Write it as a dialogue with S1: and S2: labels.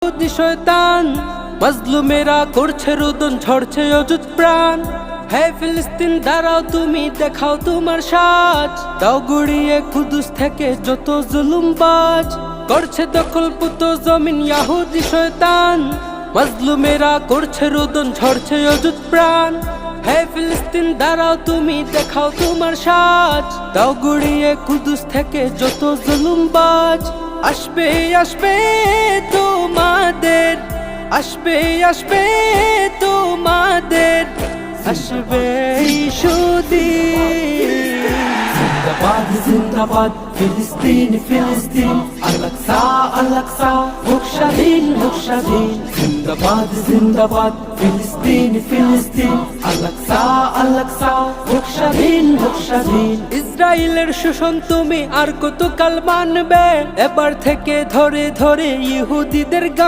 S1: ইহুদি শয়তান মাজলুমেরা করছে রোদন, ঝরছে অযুত প্রাণ। হে ফিলিস্তিন দাঁড়াও, তুমি দেখাও তোমার সাজ, দাও গুড়িয়ে কুদুস থেকে যত জুলুমবাজ। করছে দখল পুত জমিন ইহুদি শয়তান, মাজলুমেরা করছে রোদন, ঝরছে অযুত প্রাণ। হে ফিলিস্তিন দাঁড়াও, তুমি দেখাও তোমার সাজ, দাও গুড়িয়ে কুদুস থেকে যত জুলুমবাজ। আসবে আসবে তোমাদের, আসবে আসবে তোমাদের, আসবে সুদিন।
S2: জিন্দাবাদ জিন্দাবাদ ফিলিস্তিন ফিলিস্তিন, আল-আকসা আল-আকসা হোক স্বাধীন হোক স্বাধীন। জিন্দাবাদ জিন্দাবাদ ফিলিস্তিন ফিলিস্তিন, আল-আকসা আল-আকসা হোক স্বাধীন হোক স্বাধীন।
S1: ইসরায়েলের শোষণ তুমি আর কতকাল মানবে? এবার থেকে ধরে ধরে ইহুদিদের গান